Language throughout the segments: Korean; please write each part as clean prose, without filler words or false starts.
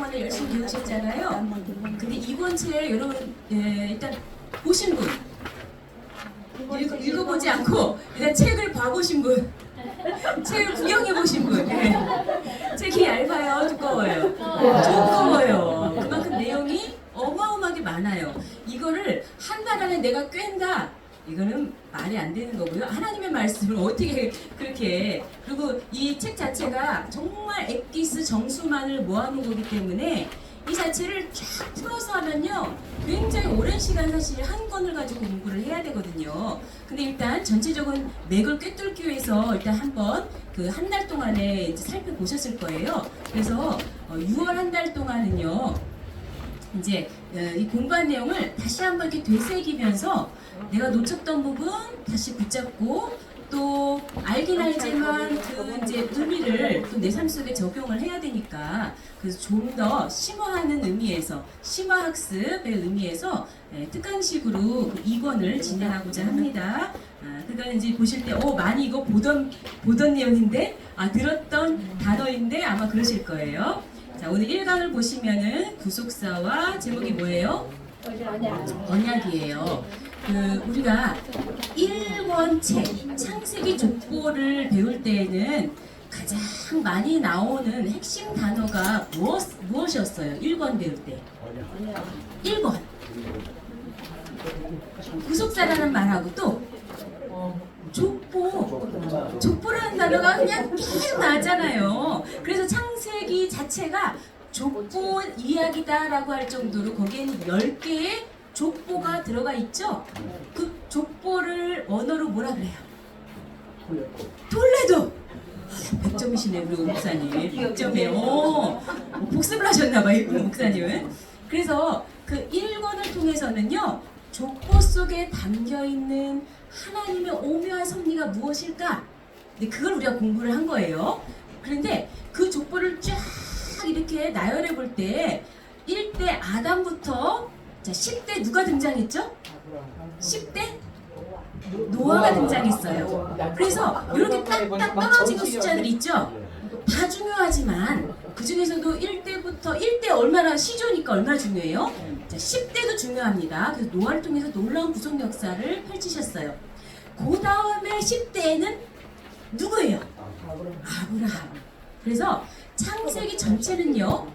동안에 열심히 배우셨잖아요. 근데 이번 책 여러분 일단 보신 분, 읽어보지 않고 일단 책을 봐보신 분, 책을 구경해보신 분. 책이 얇아요, 두꺼워요? 두꺼워요. 그만큼 내용이 어마어마하게 많아요. 이거를 한 달 안에 내가 꿰다, 이거는 말이 안 되는 거고요. 하나님의 말씀을 어떻게 그렇게, 그리고 이 책 자체가 정말 엑기스 정수만을 모아놓은 거기 때문에 이 자체를 쫙 풀어서 하면요 굉장히 오랜 시간 사실 한 권을 가지고 공부를 해야 되거든요. 근데 일단 전체적인 맥을 꿰뚫기 위해서 일단 한번 그 한 달 동안에 이제 살펴보셨을 거예요. 그래서 6월 한 달 동안은요 이제 이 공부한 내용을 다시 한번 이렇게 되새기면서 내가 놓쳤던 부분 다시 붙잡고 또 알긴 알지만 그 이제 의미를 또 내 삶 속에 적용을 해야 되니까 그래서 좀 더 심화하는 의미에서 심화학습의 의미에서 특강식으로 그 2권을 진행하고자 합니다. 그러니까 이제 보실 때 많이 이거 보던 내용인데 들었던 단어인데 아마 그러실 거예요. 자, 오늘 1강을 보시면은 구속사와 제목이 뭐예요? 언약이에요. 우리가 1권 책 창세기 족보를 배울 때에는 가장 많이 나오는 핵심 단어가 무엇이었어요? 1권 배울 때 1권 구속사라는 말하고 또 족보라는 단어가 그냥 계속 나잖아요. 그래서 창세기 자체가 족보 이야기다라고 할 정도로 거기에는 10개의 족보가 들어가 있죠. 그 족보를 언어로 뭐라 그래요? 톨레도. 100점이시네요, 우리 목사님. 100점이에요. 복습을 하셨나봐요, 우리 목사님은. 그래서 그 1권을 통해서는요, 족보 속에 담겨있는 하나님의 오묘한 섭리가 무엇일까? 근데 그걸 우리가 공부를 한 거예요. 그런데 그 족보를 쫙 이렇게 나열해 볼 때 1대 아담부터 자 10대 누가 등장했죠? 10대 노아가 등장했어요. 그래서 이렇게 딱딱 떨어지는 숫자들 있죠? 다 중요하지만 그 중에서도 1대 얼마나 시조니까 얼마나 중요해요? 자 10대도 중요합니다. 그래서 노아를 통해서 놀라운 구속 역사를 펼치셨어요. 그 다음에 10대에는 누구예요? 아브라함. 그래서 창세기 전체는요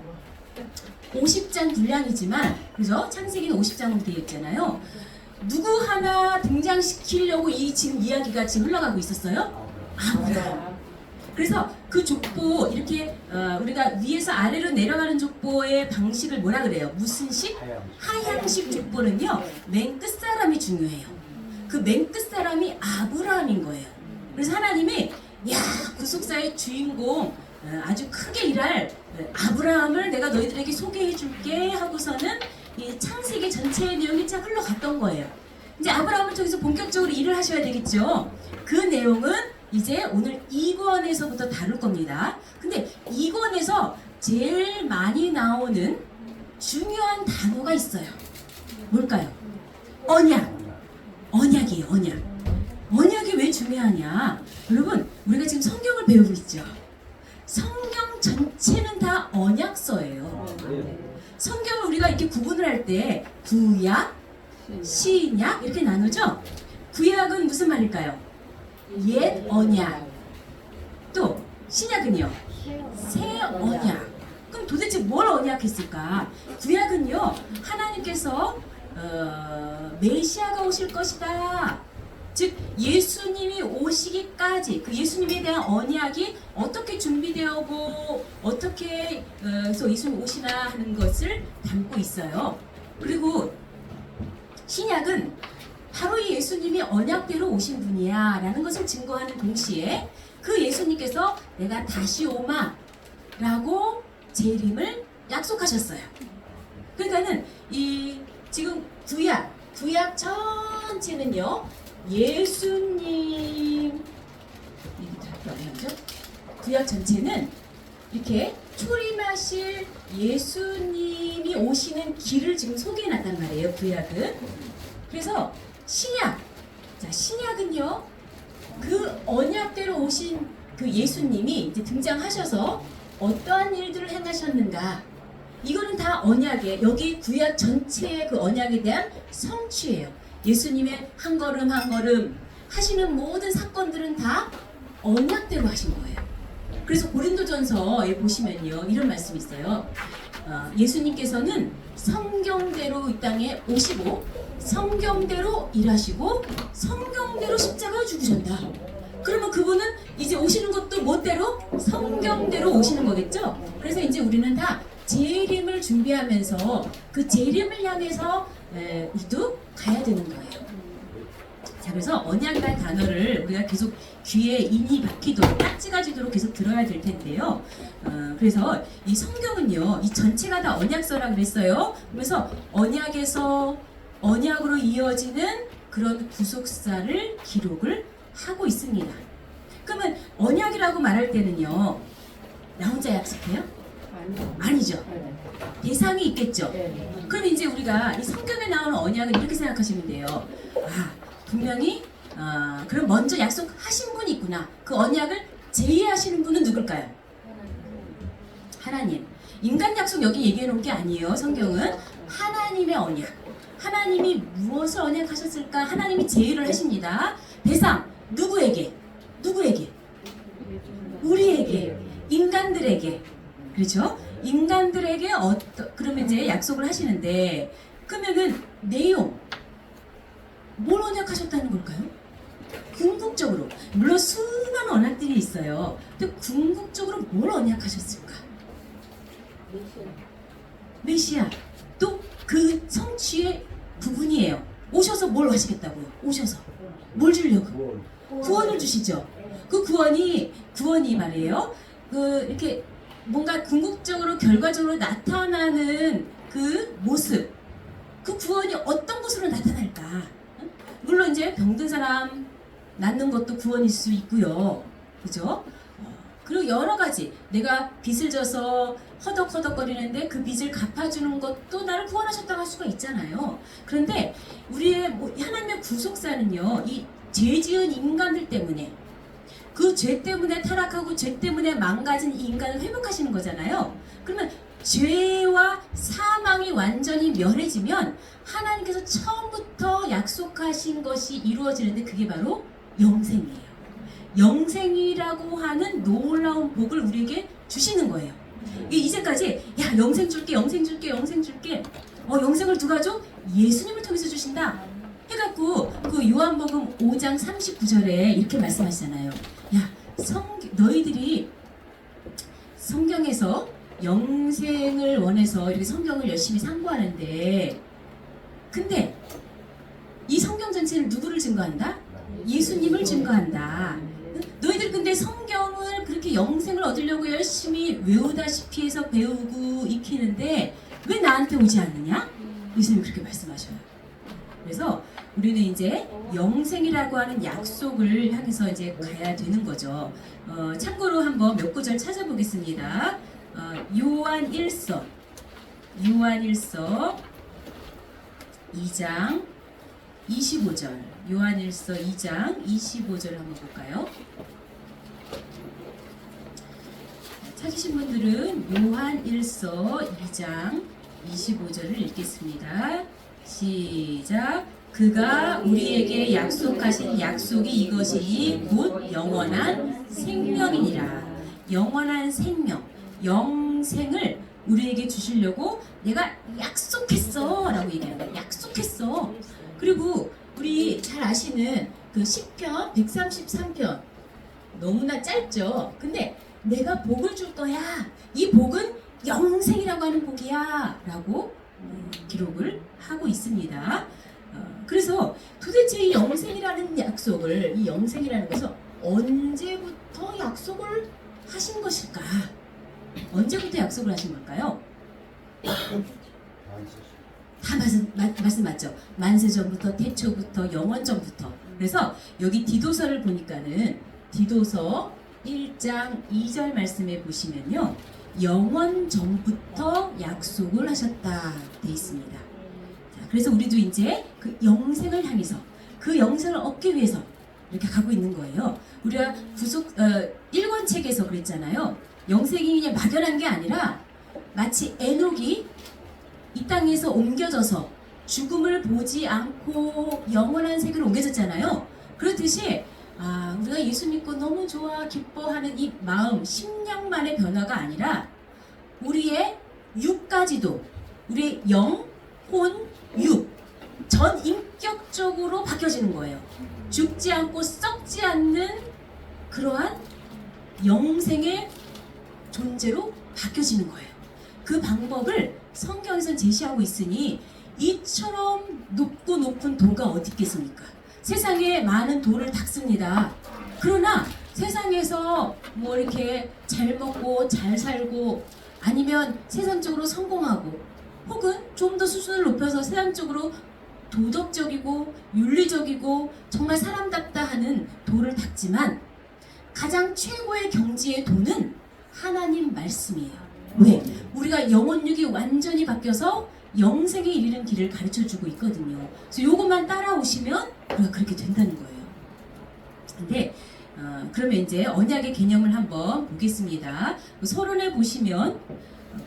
50장 분량이지만 그죠? 창세기는 50장으로 되어 있잖아요. 누구 하나 등장시키려고 지금 이야기가 지금 흘러가고 있었어요? 아브라함. 그래서 그 족보 이렇게 우리가 위에서 아래로 내려가는 족보의 방식을 뭐라 그래요? 무슨 식? 하향식 족보는요 맨 끝사람이 중요해요. 그 맨 끝사람이 아브라함인 거예요. 그래서 하나님이 구속사의 주인공 아주 크게 일할 아브라함을 내가 너희들에게 소개해 줄게 하고서는 이 창세기 전체의 내용이 쫙 흘러갔던 거예요. 이제 아브라함을 통해서 본격적으로 일을 하셔야 되겠죠. 그 내용은 이제 오늘 2권에서부터 다룰 겁니다. 근데 2권에서 제일 많이 나오는 중요한 단어가 있어요. 뭘까요? 언약. 언약이에요, 언약. 언약이 왜 중요하냐? 여러분, 우리가 지금 성경을 배우고 있죠. 성경 전체는 다 언약서예요. 성경을 우리가 이렇게 구분을 할 때 구약, 신약 이렇게 나누죠. 구약은 무슨 말일까요? 옛 언약. 또 신약은요? 새 언약. 그럼 도대체 뭘 언약했을까? 구약은요 하나님께서 메시아가 오실 것이다. 즉 예수님이 오시기까지 그 예수님에 대한 언약이 어떻게 준비되었고 어떻게 해서 예수님 오시나 하는 것을 담고 있어요. 그리고 신약은 바로 이 예수님이 언약대로 오신 분이야 라는 것을 증거하는 동시에 그 예수님께서 내가 다시 오마 라고 재림을 약속하셨어요. 그러니까는 이 지금 구약 전체는요 예수님 구약 전체는 이렇게 초림하실 예수님이 오시는 길을 지금 소개해놨단 말이에요. 구약은. 그래서 신약은요 그 언약대로 오신 그 예수님이 이제 등장하셔서 어떠한 일들을 행하셨는가, 이거는 다 언약에 여기 구약 전체의 그 언약에 대한 성취예요. 예수님의 한 걸음 한 걸음 하시는 모든 사건들은 다 언약대로 하신 거예요. 그래서 고린도전서에 보시면요 이런 말씀이 있어요. 예수님께서는 성경대로 이 땅에 오시고 성경대로 일하시고 성경대로 십자가에 죽으셨다. 그러면 그분은 이제 오시는 것도 뭐대로? 성경대로 오시는 거겠죠? 그래서 이제 우리는 다 재림을 준비하면서 그 재림을 향해서 우리도 가야 되는 거예요. 자, 그래서 언약이라는 단어를 우리가 계속 귀에 인이 박히도록 딱 찌가지도록 계속 들어야 될 텐데요. 그래서 이 성경은요, 이 전체가 다 언약서라 그랬어요. 그래서 언약에서 언약으로 이어지는 그런 구속사를 기록을 하고 있습니다. 그러면 언약이라고 말할 때는요, 나 혼자 약속해요? 아니죠. 대상이 있겠죠. 그럼 이제 우리가 이 성경에 나오는 언약은 이렇게 생각하시면 돼요. 분명히 그럼 먼저 약속하신 분이 있구나. 그 언약을 제의하시는 분은 누굴까요? 하나님. 인간 약속 여기 얘기해 놓은 게 아니에요. 성경은 하나님의 언약. 하나님이 무엇을 언약하셨을까? 하나님이 제의를 하십니다. 대상 누구에게? 누구에게? 우리에게. 인간들에게. 그렇죠? 인간들에게 그러면 이제 약속을 하시는데 그러면은 내용 뭘 언약하셨다는 걸까요? 궁극적으로 물론 수많은 언약들이 있어요. 근데 궁극적으로 뭘 언약하셨을까? 메시아 또 그 성취의 부분이에요. 오셔서 뭘 하시겠다고요? 오셔서 뭘 주려고? 구원을 주시죠. 그 구원이 말이에요. 그 이렇게 뭔가 궁극적으로 결과적으로 나타나는 그 모습, 그 구원이 어떤 것으로 나타날까? 물론 이제 병든 사람 낫는 것도 구원일 수 있고요. 그죠? 그리고 여러 가지 내가 빚을 져서 허덕허덕거리는데 그 빚을 갚아주는 것도 나를 구원하셨다고 할 수가 있잖아요. 그런데 우리의 하나님의 구속사는요, 이 죄 지은 인간들 때문에 그 죄 때문에 타락하고 죄 때문에 망가진 이 인간을 회복하시는 거잖아요. 그러면 죄와 사망이 완전히 멸해지면 하나님께서 처음부터 약속하신 것이 이루어지는데 그게 바로 영생이에요. 영생이라고 하는 놀라운 복을 우리에게 주시는 거예요. 이제까지 야 영생 줄게 영생 줄게 영생 줄게 영생을 누가 줘? 예수님을 통해서 주신다 해갖고 그 요한복음 5장 39절에 이렇게 말씀하시잖아요. 야 너희들이 성경에서 영생을 원해서 이렇게 성경을 열심히 상고하는데 근데 이 성경 전체는 누구를 증거한다? 예수님을 증거한다. 너희들 근데 성경을 그렇게 영생을 얻으려고 열심히 외우다시피 해서 배우고 익히는데 왜 나한테 오지 않느냐? 예수님이 그렇게 말씀하셔요. 그래서 우리는 이제 영생이라고 하는 약속을 향해서 이제 가야 되는 거죠. 참고로 한번 몇 구절 찾아보겠습니다. 요한 1서 2장 25절 요한일서 2장 25절 한번 볼까요? 찾으신 분들은 요한일서 2장 25절을 읽겠습니다. 시작. 그가 우리에게 약속하신 약속이 이것이니 곧 영원한 생명이니라. 영원한 생명, 영생을 우리에게 주시려고 내가 약속했어 라고 얘기하는 거야. 약속했어. 그리고 우리 잘 아시는 그 시편 133편 너무나 짧죠. 근데 내가 복을 줄 거야. 이 복은 영생이라고 하는 복이야 라고 기록을 하고 있습니다. 그래서 도대체 이 영생이라는 약속을 이 영생이라는 것은 언제부터 약속을 하신 것일까? 언제부터 약속을 하신 걸까요? 다 말씀 맞죠? 만세전부터 태초부터 영원전부터. 그래서 여기 디도서를 보니까는 디도서 1장 2절 말씀에 보시면요 영원전부터 약속을 하셨다 돼 있습니다. 자, 그래서 우리도 이제 그 영생을 향해서 그 영생을 얻기 위해서 이렇게 가고 있는 거예요. 우리가 1권 책에서 그랬잖아요. 영생이 그냥 막연한 게 아니라 마치 에녹이 이 땅에서 옮겨져서 죽음을 보지 않고 영원한 세계로 옮겨졌잖아요. 그렇듯이 우리가 예수 믿고 너무 좋아 기뻐하는 이 마음, 심령만의 변화가 아니라 우리의 육까지도, 우리의 영, 혼, 육 전 인격적으로 바뀌어지는 거예요. 죽지 않고 썩지 않는 그러한 영생의 존재로 바뀌어지는 거예요. 그 방법을 성경에서 제시하고 있으니 이처럼 높고 높은 도가 어디 있겠습니까? 세상에 많은 도를 닦습니다. 그러나 세상에서 뭐 이렇게 잘 먹고 잘 살고 아니면 세상적으로 성공하고 혹은 좀 더 수준을 높여서 세상적으로 도덕적이고 윤리적이고 정말 사람답다 하는 도를 닦지만 가장 최고의 경지의 도는 하나님 말씀이에요. 왜? 우리가 영혼육이 완전히 바뀌어서 영생에 이르는 길을 가르쳐주고 있거든요. 그래서 요것만 따라오시면 우리가 그렇게 된다는 거예요. 근데 그러면 이제 언약의 개념을 한번 보겠습니다. 서론에 보시면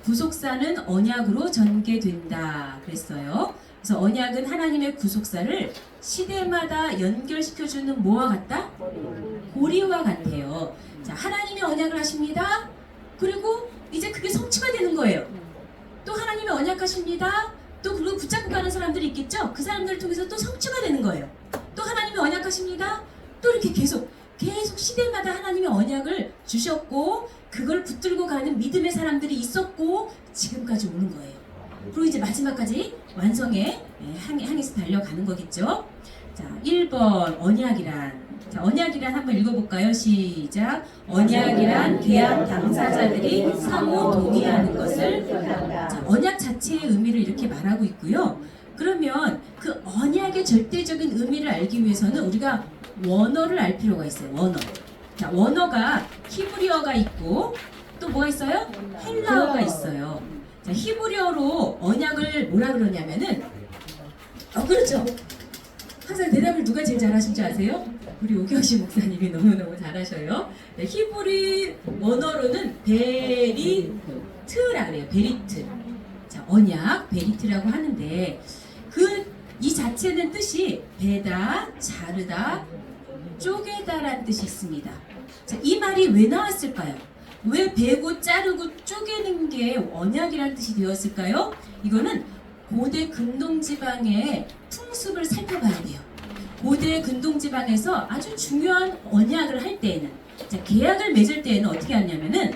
구속사는 언약으로 전개된다 그랬어요. 그래서 언약은 하나님의 구속사를 시대마다 연결시켜주는 뭐와 같다? 고리와 같아요. 자, 하나님이 언약을 하십니다. 그리고 이제 그게 성취가 되는 거예요. 또 하나님이 언약하십니다. 또 그걸 붙잡고 가는 사람들이 있겠죠? 그 사람들을 통해서 또 성취가 되는 거예요. 또 하나님이 언약하십니다. 또 이렇게 계속 시대마다 하나님의 언약을 주셨고 그걸 붙들고 가는 믿음의 사람들이 있었고 지금까지 오는 거예요. 그리고 이제 마지막까지 완성에 향해서 달려가는 거겠죠. 자, 1번 언약이란. 자, 언약이란 한번 읽어볼까요? 시작. 언약이란 계약 당사자들이 상호 동의하는 것을. 자, 언약 자체의 의미를 이렇게 말하고 있고요. 그러면 그 언약의 절대적인 의미를 알기 위해서는 우리가 원어를 알 필요가 있어요. 원어. 자, 원어가 히브리어가 있고 또 뭐가 있어요? 헬라어가 있어요. 자, 히브리어로 언약을 뭐라 그러냐면은 그렇죠. 항상 대답을 누가 제일 잘하신 줄 아세요? 우리 오경시 목사님이 너무너무 잘하셔요. 네, 히브리 원어로는 베리트라 그래요. 베리트. 자, 언약 베리트라고 하는데 이 자체는 뜻이 베다, 자르다, 쪼개다라는 뜻이 있습니다. 자, 이 말이 왜 나왔을까요? 왜 베고 자르고 쪼개는 게 언약이라는 뜻이 되었을까요? 이거는 고대 근동지방의 풍습을 살펴봐야 돼요. 고대 근동지방에서 아주 중요한 언약을 할 때에는, 자, 계약을 맺을 때에는 어떻게 하냐면은,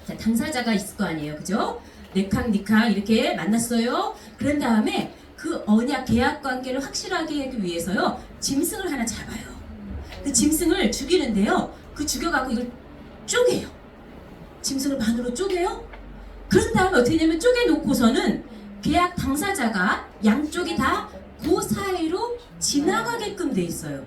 자, 당사자가 있을 거 아니에요, 그죠? 네캉 니캉 이렇게 만났어요. 그런 다음에 그 언약 계약 관계를 확실하게 하기 위해서요, 짐승을 하나 잡아요. 그 짐승을 죽이는데요, 그 죽여갖고 이걸 쪼개요. 짐승을 반으로 쪼개요. 그런 다음에 어떻게 되냐면 쪼개놓고서는 계약 당사자가 양쪽이 다 그 사이로 지나가게끔 돼 있어요.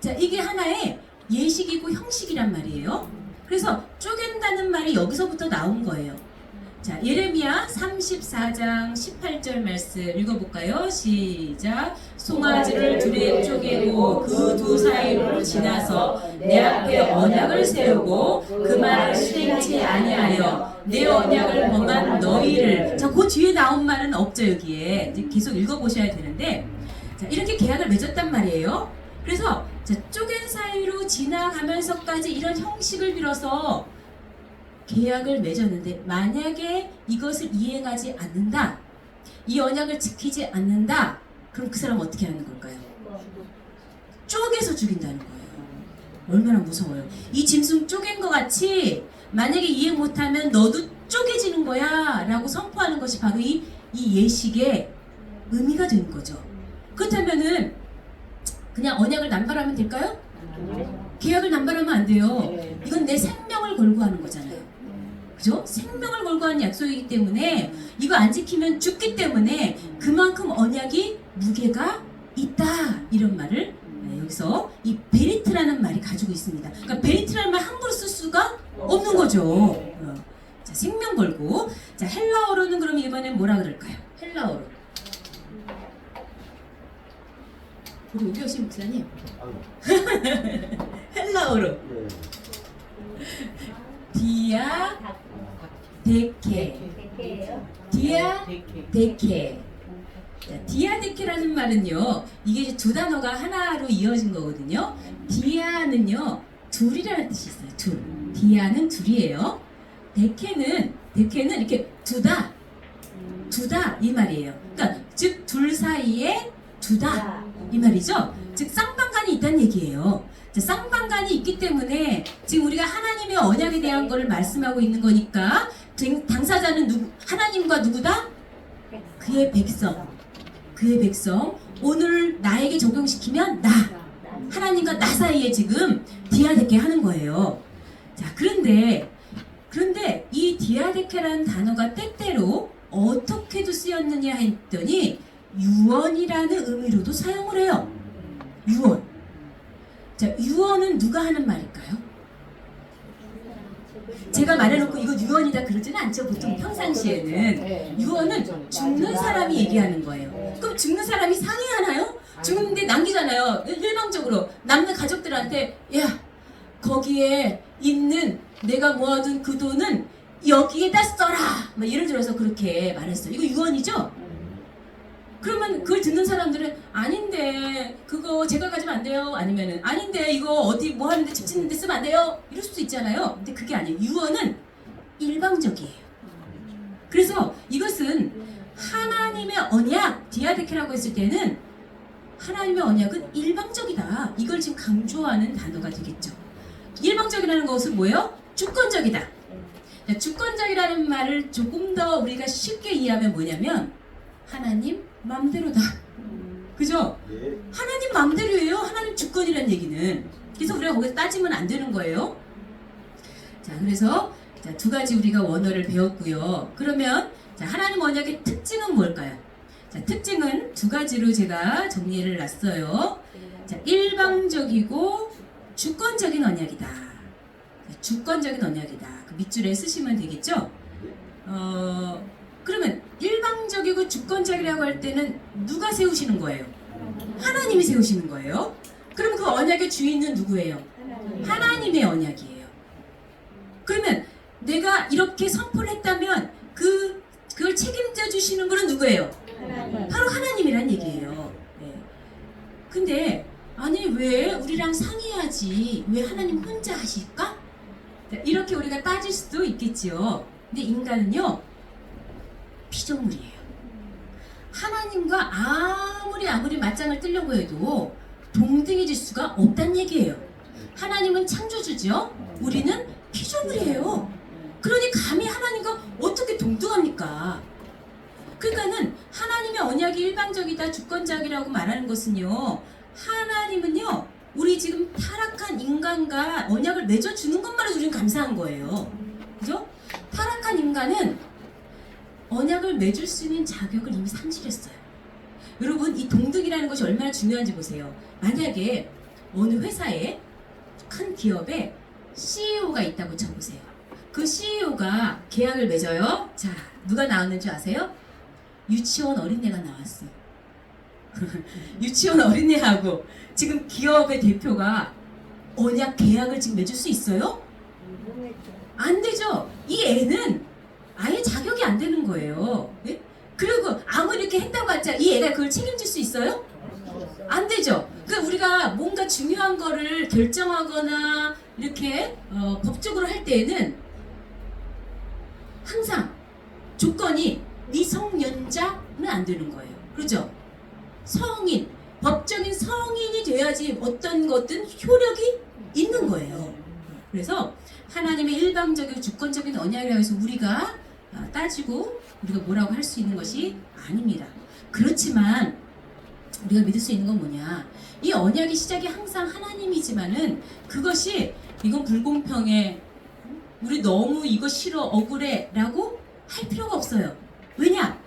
자, 이게 하나의 예식이고 형식이란 말이에요. 그래서 쪼갠다는 말이 여기서부터 나온 거예요. 자, 예레미야 34장 18절 말씀 읽어볼까요? 시작. 송아지를 둘에 쪼개고 그 두 사이를 지나서 내 앞에 언약을 세우고 그 말을 실행치 아니하여 내 언약을 범한 너희를. 자, 그 뒤에 나온 말은 없죠. 여기에 이제 계속 읽어보셔야 되는데, 자, 이렇게 계약을 맺었단 말이에요. 그래서 자, 쪼갠 사이로 지나가면서까지 이런 형식을 빌어서 계약을 맺었는데, 만약에 이것을 이행하지 않는다, 이 언약을 지키지 않는다, 그럼 그 사람은 어떻게 하는 걸까요? 쪼개서 죽인다는 거예요. 얼마나 무서워요. 이 짐승 쪼갠 것 같이 만약에 이해 못하면 너도 쪼개지는 거야 라고 선포하는 것이 바로 이 예식의 의미가 되는 거죠. 그렇다면은 그냥 언약을 남발하면 될까요? 계약을 남발하면 안 돼요. 이건 내 생명을 걸고 하는 거잖아요. 그죠? 생명을 걸고 하는 약속이기 때문에 이거 안 지키면 죽기 때문에 그만큼 언약이 무게가 있다, 이런 말을 여기서 이 베리트라는 말이 가지고 있습니다. 그러니까 베리트라는 말 함부로 쓸 수가 없는 거죠. 자, 생명 걸고. 자, 헬라어로는 그럼 이번엔 뭐라 그럴까요? 헬라어로. 우리 오교신 목사님. 헬라어로. 디아 데케. 디아 데케. 자, 디아데케라는 말은요, 이게 이제 두 단어가 하나로 이어진 거거든요. 디아는요, 둘이라는 뜻이 있어요. 둘. 디아는 둘이에요. 데케는 이렇게 두다 이 말이에요. 그러니까 즉 둘 사이에 두다 이 말이죠. 즉 쌍방간이 있다는 얘기예요. 자, 쌍방간이 있기 때문에 지금 우리가 하나님의 언약에 대한 것을 말씀하고 있는 거니까 당사자는 하나님과 누구다? 그의 백성. 오늘 나에게 적용시키면 나. 하나님과 나 사이에 지금 디아데케 하는 거예요. 자, 그런데 이 디아데케라는 단어가 때때로 어떻게도 쓰였느냐 했더니 유언이라는 의미로도 사용을 해요. 유언. 자, 유언은 누가 하는 말일까요? 제가 말해놓고 이거 유언이다 그러지는 않죠. 보통 평상시에는 유언은 죽는 사람이 얘기하는 거예요. 그럼 죽는 사람이 상의하나요? 죽는데 남기잖아요. 일방적으로 남는 가족들한테 야, 거기에 있는 내가 모아둔 그 돈은 여기에다 써라. 막 예를 들어서 그렇게 말했어요. 이거 유언이죠? 그러면 그걸 듣는 사람들은 아닌데 그거 제가 가지면 안 돼요. 아니면은 아닌데 이거 어디 뭐 하는데 집 짓는데 쓰면 안 돼요. 이럴 수도 있잖아요. 근데 그게 아니에요. 유언은 일방적이에요. 그래서 이것은 하나님의 언약, 디아데케라고 했을 때는 하나님의 언약은 일방적이다. 이걸 지금 강조하는 단어가 되겠죠. 일방적이라는 것은 뭐예요? 주권적이다. 주권적이라는 말을 조금 더 우리가 쉽게 이해하면 뭐냐면 하나님 맘대로다. 그죠? 하나님 맘대로예요. 하나님 주권이라는 얘기는. 그래서 우리가 거기서 따지면 안 되는 거예요. 자, 그래서 자, 두 가지 우리가 원어를 배웠고요. 그러면 자, 하나님 언약의 특징은 뭘까요? 자, 특징은 두 가지로 제가 정리를 놨어요. 자, 일방적이고 주권적인 언약이다. 주권적인 언약이다. 그 밑줄에 쓰시면 되겠죠? 그러면 일방적이고 주권적이라고 할 때는 누가 세우시는 거예요? 하나님이 세우시는 거예요. 그럼 그 언약의 주인은 누구예요? 하나님의 언약이에요. 그러면 내가 이렇게 선포를 했다면 그걸 책임져 주시는 분은 누구예요? 바로 하나님이란 얘기예요. 네. 근데 아니 왜 우리랑 상의하지? 왜 하나님 혼자 하실까? 이렇게 우리가 따질 수도 있겠지요. 근데 인간은요 피조물이에요. 하나님과 아무리 맞짱을 뜨려고 해도 동등해질 수가 없다는 얘기예요. 하나님은 창조주죠. 우리는 피조물이에요. 그러니 감히 하나님과 어떻게 동등합니까? 그러니까는 하나님의 언약이 일방적이다, 주권적이라고 말하는 것은요, 하나님은요 우리 지금 타락한 인간과 언약을 맺어주는 것만으로 우리는 감사한 거예요. 그죠? 타락한 인간은 언약을 맺을 수 있는 자격을 이미 상실했어요. 여러분, 이 동등이라는 것이 얼마나 중요한지 보세요. 만약에 어느 회사에 큰 기업에 CEO가 있다고 쳐보세요. 그 CEO가 계약을 맺어요. 자, 누가 나왔는지 아세요? 유치원 어린애가 나왔어. 유치원 어린애하고 지금 기업의 대표가 언약 계약을 지금 맺을 수 있어요? 안 되죠. 이 애는 아예 자격이 안 되는 거예요. 네? 그리고 아무리 이렇게 했다고 하자 이 애가 그걸 책임질 수 있어요? 안 되죠. 그러니까 우리가 뭔가 중요한 거를 결정하거나 이렇게 법적으로 할 때에는 항상 조건이 미성년자는 안 되는 거예요. 그렇죠? 성인, 법적인 성인이 돼야지 어떤 것든 효력이 있는 거예요. 그래서 하나님의 일방적이고 주권적인 언약이라고 해서 우리가 따지고 우리가 뭐라고 할 수 있는 것이 아닙니다. 그렇지만 우리가 믿을 수 있는 건 뭐냐, 이 언약의 시작이 항상 하나님이지만은 그것이 이건 불공평해, 우리 너무 이거 싫어, 억울해 라고 할 필요가 없어요. 왜냐?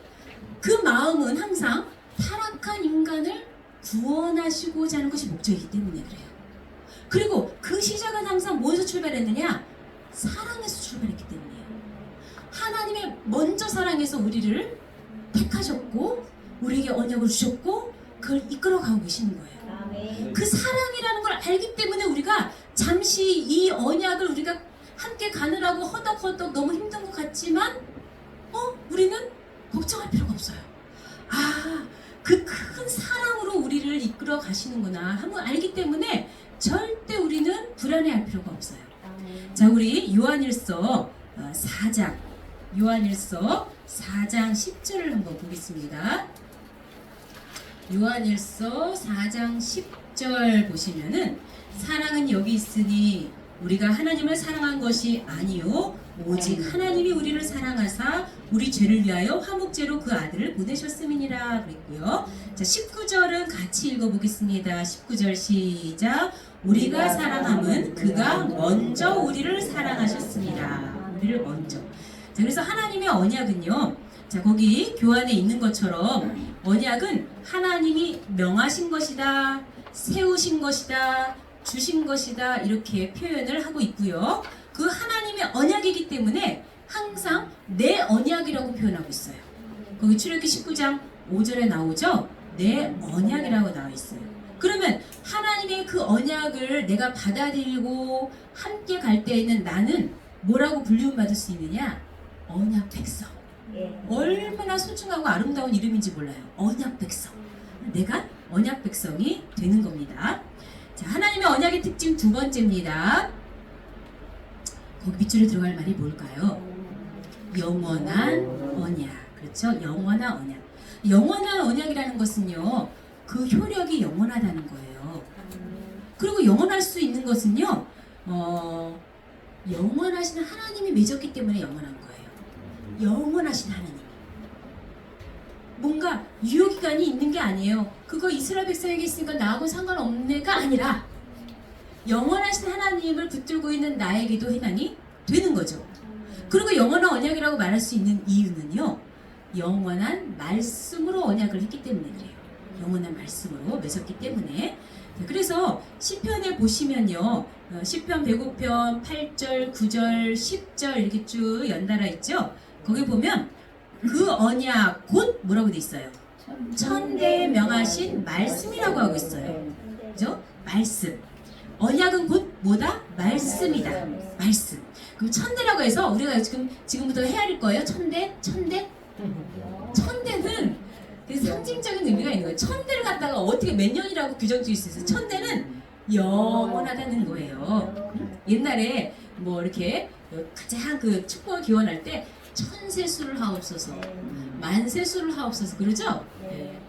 그 마음은 항상 타락한 인간을 구원하시고자 하는 것이 목적이기 때문에 그래요. 그리고 그 시작은 항상 뭐에서 출발했느냐? 사랑에서 출발했기 때문이에요. 하나님의 먼저 사랑해서 우리를 택하셨고 우리에게 언약을 주셨고 그걸 이끌어가고 계시는 거예요. 그 사랑이라는 걸 알기 때문에 우리가 잠시 이 언약을 우리가 함께 가느라고 허덕허덕 너무 힘든 것 같지만 우리는 걱정할 필요가 없어요. 아, 그 큰 사랑으로 우리를 이끌어 가시는구나 한번 알기 때문에 절대 우리는 불안해할 필요가 없어요. 자, 우리 요한일서 4장 10절을 한번 보겠습니다. 요한일서 4장 10절 보시면은 사랑은 여기 있으니 우리가 하나님을 사랑한 것이 아니요 오직 하나님이 우리를 사랑하사 우리 죄를 위하여 화목제로 그 아들을 보내셨음이니라 그랬고요. 자, 19절은 같이 읽어보겠습니다. 19절 시작. 우리가 사랑함은 그가 먼저 우리를 사랑하셨습니다. 우리를 먼저. 자, 그래서 하나님의 언약은요. 자, 거기 교환에 있는 것처럼 언약은 하나님이 명하신 것이다, 세우신 것이다, 주신 것이다 이렇게 표현을 하고 있고요. 그 하나님의 언약이기 때문에 항상 내 언약이라고 표현하고 있어요. 거기 출애굽기 19장 5절에 나오죠. 내 언약이라고 나와 있어요. 그러면 하나님의 그 언약을 내가 받아들이고 함께 갈 때에는 나는 뭐라고 불리움받을 수 있느냐? 언약 백성. 얼마나 소중하고 아름다운 이름인지 몰라요. 언약 백성. 내가 언약 백성이 되는 겁니다. 자, 하나님의 언약의 특징 두 번째입니다. 거기 밑줄에 들어갈 말이 뭘까요? 영원한 언약. 그렇죠? 영원한 언약. 영원한 언약이라는 것은요, 그 효력이 영원하다는 거예요. 그리고 영원할 수 있는 것은요, 영원하신 하나님이 맺었기 때문에 영원한 거예요. 영원하신 하나님. 뭔가 유효기간이 있는 게 아니에요. 그거 이스라엘 백성에게 있으니까 나하고 상관없네가 아니라 영원하신 하나님을 붙들고 있는 나에게도 해당이 되는 거죠. 그리고 영원한 언약이라고 말할 수 있는 이유는요, 영원한 말씀으로 언약을 했기 때문에 그래요. 영원한 말씀으로 맺었기 때문에. 그래서 시편에 보시면요, 시편 105편 8절, 9절, 10절 이렇게 쭉 연달아 있죠. 거기 보면 그 언약 곧 뭐라고 돼 있어요? 천대에 명하신 말씀이라고 하고 있어요. 그죠? 말씀. 언약은 곧 뭐다? 말씀이다. 말씀. 그럼 천대라고 해서 우리가 지금부터 헤아릴 거예요. 천대는 되게 상징적인 의미가 있는 거예요. 천대를 갖다가 어떻게 몇 년이라고 규정 지을 수 있어요? 천대는 영원하다는 거예요. 옛날에 뭐 이렇게 가장 그 축복을 기원할 때 천세수를 하옵소서, 만세수를 하옵소서 그러죠? 네.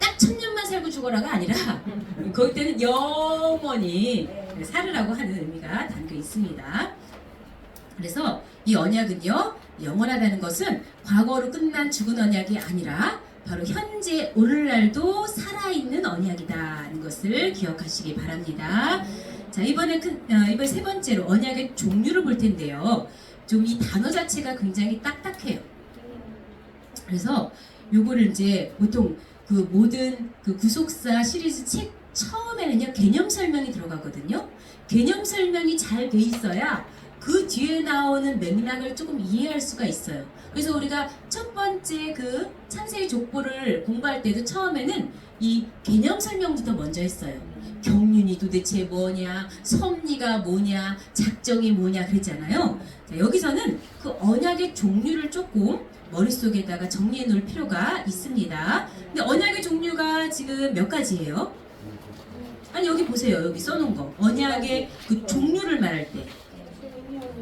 딱 1000년만 살고 죽어라가 아니라 거기 때는 영원히 살으라고 하는 의미가 담겨 있습니다. 그래서 이 언약은요, 영원하다는 것은 과거로 끝난 죽은 언약이 아니라 바로 현재 오늘날도 살아있는 언약이다는 것을 기억하시기 바랍니다. 자, 이번에 세 번째로 언약의 종류를 볼 텐데요. 좀 이 단어 자체가 굉장히 딱딱해요. 그래서 요거를 이제 보통 그 모든 그 구속사 시리즈 책 처음에는요, 개념 설명이 들어가거든요. 개념 설명이 잘 돼 있어야 그 뒤에 나오는 맥락을 조금 이해할 수가 있어요. 그래서 우리가 첫 번째 그 창세기 족보를 공부할 때도 처음에는 이 개념 설명부터 먼저 했어요. 경륜이 도대체 뭐냐, 섭리가 뭐냐, 작정이 뭐냐 그랬잖아요. 자, 여기서는 그 언약의 종류를 조금 머릿속에다가 정리해 놓을 필요가 있습니다. 근데 언약의 종류가 지금 몇 가지예요? 아니 여기 보세요. 여기 써놓은 거. 언약의 그 종류를 말할 때.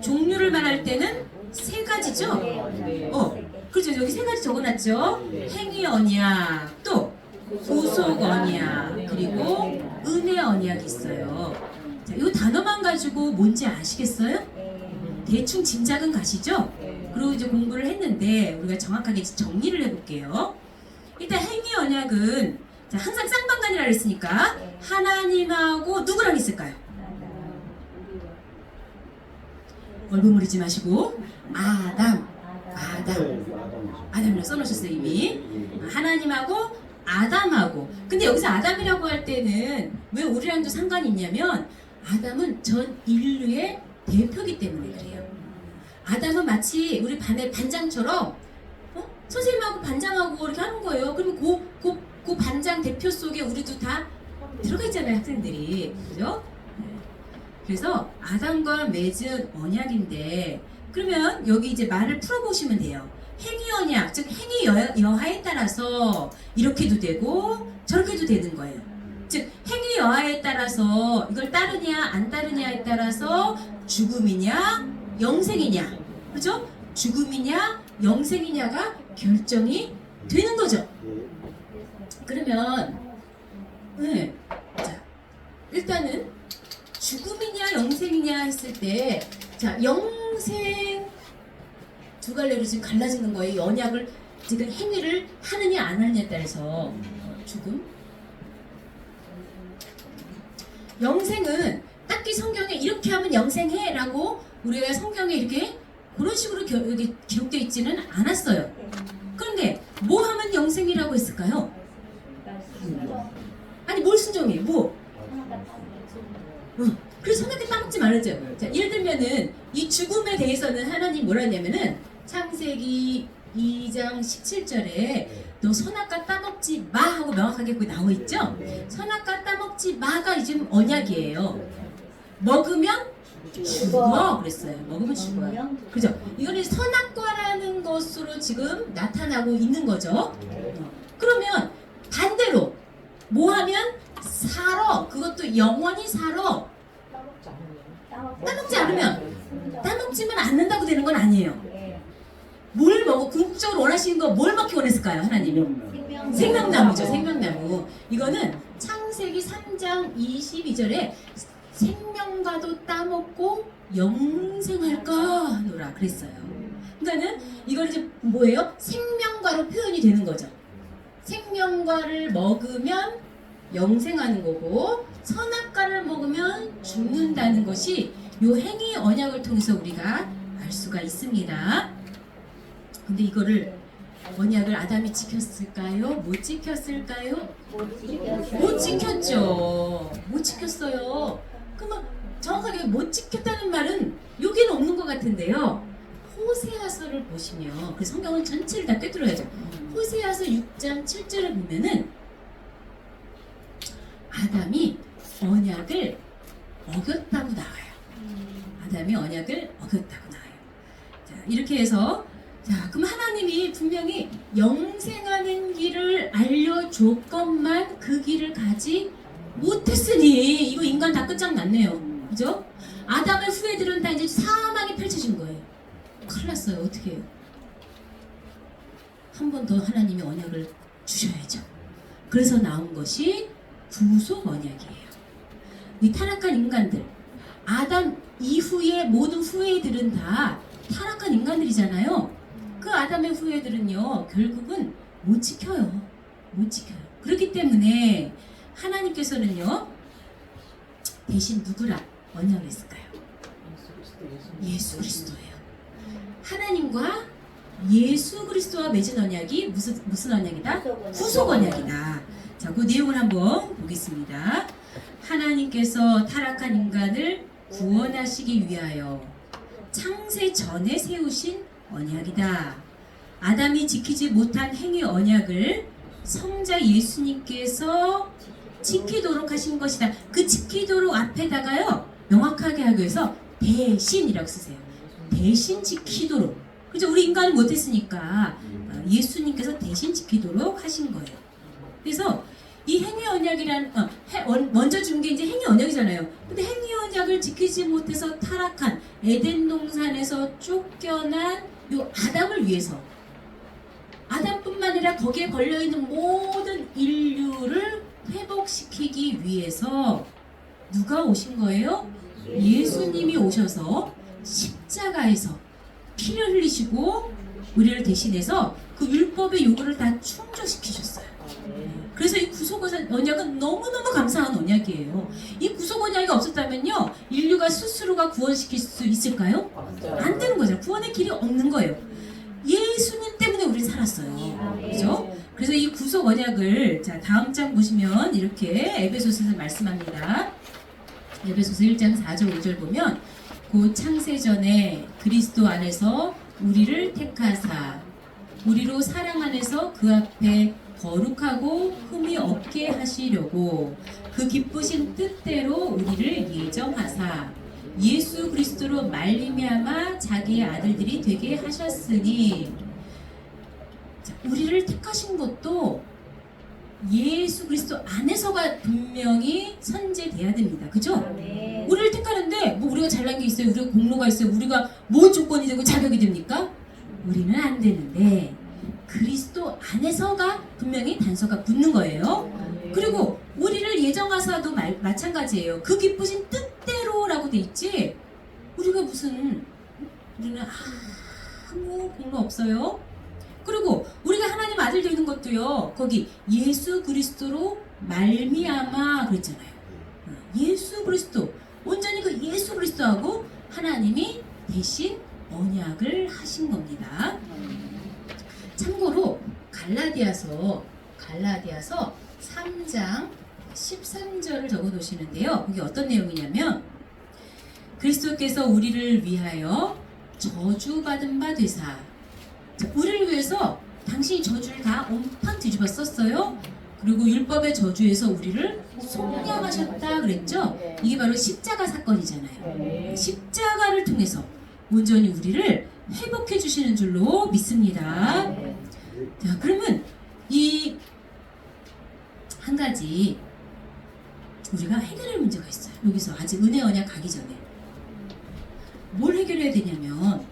종류를 말할 때는 세 가지죠? 그렇죠. 여기 세 가지 적어놨죠? 행위 언약, 또 구속 언약, 그리고 은혜 언약이 있어요. 자, 이 단어만 가지고 뭔지 아시겠어요? 대충 짐작은 가시죠? 그리고 이제 공부를 했는데 우리가 정확하게 정리를 해볼게요. 일단 행위 언약은 자, 항상 쌍방간이라 그랬으니까 하나님하고 누구랑 있을까요? 얼버무리지 마시고 아담이라고 써놓으셨어요 이미. 하나님하고 아담하고. 근데 여기서 아담이라고 할 때는 왜 우리랑도 상관이 있냐면 아담은 전 인류의 대표기 때문에 그래요. 아담은 마치 우리 반의 반장처럼 선생님하고 반장하고 이렇게 하는 거예요. 그러면 그 반장 대표 속에 우리도 다 들어가 있잖아요, 학생들이. 그죠? 그래서 아담과 맺은 언약인데 그러면 여기 이제 말을 풀어보시면 돼요. 행위 언약, 즉 행위 여하에 따라서 이렇게도 되고 저렇게도 되는 거예요. 즉 행위 여하에 따라서 이걸 따르냐 안 따르냐에 따라서 죽음이냐 영생이냐, 그렇죠? 죽음이냐 영생이냐가 결정이 되는 거죠. 그러면 네, 자 일단은 죽음이냐 영생이냐 했을 때, 자 영생 두 갈래로 지금 갈라지는 거예요. 언약을 지금 행위를 하느냐 안 하느냐에 따라서 죽음. 영생은 딱히 성경에 이렇게 하면 영생해라고 우리가 성경에 이렇게 그런 식으로 여기 기록되어 있지는 않았어요. 그런데 뭐 하면 영생이라고 했을까요? 아니 뭘 순종해? 뭐? 그래서 선악계 따먹지 말았죠. 자, 예를 들면은 이 죽음에 대해서는 하나님 뭐라 했냐면은 창세기 2장 17절에 너 선악과 따먹지 마 하고 명확하게 거기 나와 있죠. 선악과 따먹지 마가 지금 언약이에요. 먹으면 죽어 그랬어요. 먹으면 죽어요. 그죠? 이거는 선악과라는 것으로 지금 나타나고 있는 거죠. 그러면 반대로 뭐 하면 살아. 그것도 영원히 살아. 따먹지 않으면, 따먹지만 않는다고 되는 건 아니에요. 뭘 먹어? 궁극적으로 원하시는 거 뭘 먹기 원했을까요, 하나님이? 생명나무죠, 생명나무. 이거는 창세기 3장 22절에 생명과도 따먹고 영생할까 하노라 그랬어요. 그러니까는 이걸 이제 뭐예요? 생명과로 표현이 되는 거죠. 생명과를 먹으면 영생하는 거고 선악과를 먹으면 죽는다는 것이 요 행위 언약을 통해서 우리가 알 수가 있습니다. 근데 이거를 언약을 아담이 지켰을까요? 못 지켰을까요? 못 지켰죠. 못 지켰어요. 그러면 정확하게 못 지켰다는 말은 여기는 없는 것 같은데요. 호세아서를 보시면 그 성경은 전체를 다 꿰뚫어야죠. 호세아서 6장 7절을 보면은 아담이 언약을 어겼다고 나와요. 아담이 언약을 어겼다고 나와요. 자, 이렇게 해서 자, 그럼 하나님이 분명히 영생하는 길을 알려줬건만 그 길을 가지 못했으니 이거 인간 다 끝장났네요. 그죠? 아담의 후예들은 다 이제 사망이 펼쳐진 거예요. 큰일 났어요. 어떻게 해요? 한 번 더 하나님이 언약을 주셔야죠. 그래서 나온 것이 구속 언약이에요. 이 타락한 인간들, 아담 이후의 모든 후예들은 다 타락한 인간들이잖아요. 그 아담의 후예들은요, 결국은 못 지켜요. 못 지켜요. 그렇기 때문에 하나님께서는요, 대신 누구라 언약을 했을까요? 예수 그리스도예요. 하나님과 예수 그리스도와 맺은 언약이 무슨 언약이다? 구속 언약이다. 자, 그 내용을 한번 보겠습니다. 하나님께서 타락한 인간을 구원하시기 위하여 창세 전에 세우신 언약이다. 아담이 지키지 못한 행위 언약을 성자 예수님께서 지키도록 하신 것이다. 그 지키도록 앞에다가요 명확하게 하기 위해서 대신이라고 쓰세요. 대신 지키도록. 그죠? 우리 인간은 못했으니까 예수님께서 대신 지키도록 하신 거예요. 그래서 이 행위 언약이란 먼저 준 게 이제 행위 언약이잖아요. 근데 행위 언약을 지키지 못해서 타락한 에덴 동산에서 쫓겨난 요 아담을 위해서, 아담뿐만 아니라 거기에 걸려 있는 모든 인류를 회복시키기 위해서 누가 오신 거예요? 예수님이 오셔서 십자가에서 피를 흘리시고 우리를 대신해서 그 율법의 요구를 다 충족시키셨어요. 그래서 이 구속 언약은 너무너무 감사한 언약이에요. 이 구속 언약이 없었다면요, 인류가 스스로가 구원시킬 수 있을까요? 안 되는 거죠. 구원의 길이 없는 거예요. 예수님 때문에 우리 살았어요. 그죠? 그래서 이 구속 언약을, 자, 다음 장 보시면 이렇게 에베소서에서 말씀합니다. 에베소서 1장 4절 5절 보면 곧 창세전에 그리스도 안에서 우리를 택하사 우리로 사랑 안에서 그 앞에 거룩하고 흠이 없게 하시려고 그 기쁘신 뜻대로 우리를 예정하사 예수 그리스도로 말미암아 자기의 아들들이 되게 하셨으니. 자, 우리를 택하신 것도 예수 그리스도 안에서가 분명히 선제돼야 됩니다. 그죠? 네. 우리를 택하는데 뭐 우리가 잘난 게 있어요? 우리가 공로가 있어요? 우리가 뭐 조건이 되고 자격이 됩니까? 우리는 안 되는데 그리스도 안에서가 분명히 단서가 붙는 거예요. 그리고 우리를 예정하사도 마찬가지예요. 그 기쁘신 뜻대로라고 돼 있지. 우리가 무슨 우리는 아무 공로 없어요. 그리고 우리가 하나님 아들 되는 것도요. 거기 예수 그리스도로 말미암아 그랬잖아요. 예수 그리스도 온전히 그 예수 그리스도하고 하나님이 대신 언약을 하신 겁니다. 참고로 갈라디아서 3장 13절을 적어 놓으시는데요. 거기 어떤 내용이냐면 그리스도께서 우리를 위하여 저주받은 바 되사. 자, 우리를 위해서 당신이 저주를 다 온판 뒤집어 썼어요. 그리고 율법의 저주에서 우리를 속량하셨다 그랬죠. 이게 바로 십자가 사건이잖아요. 십자가를 통해서 온전히 우리를 회복해 주시는 줄로 믿습니다. 자, 그러면 이 한 가지 우리가 해결할 문제가 있어요. 여기서 아직 은혜 언약 가기 전에 뭘 해결해야 되냐면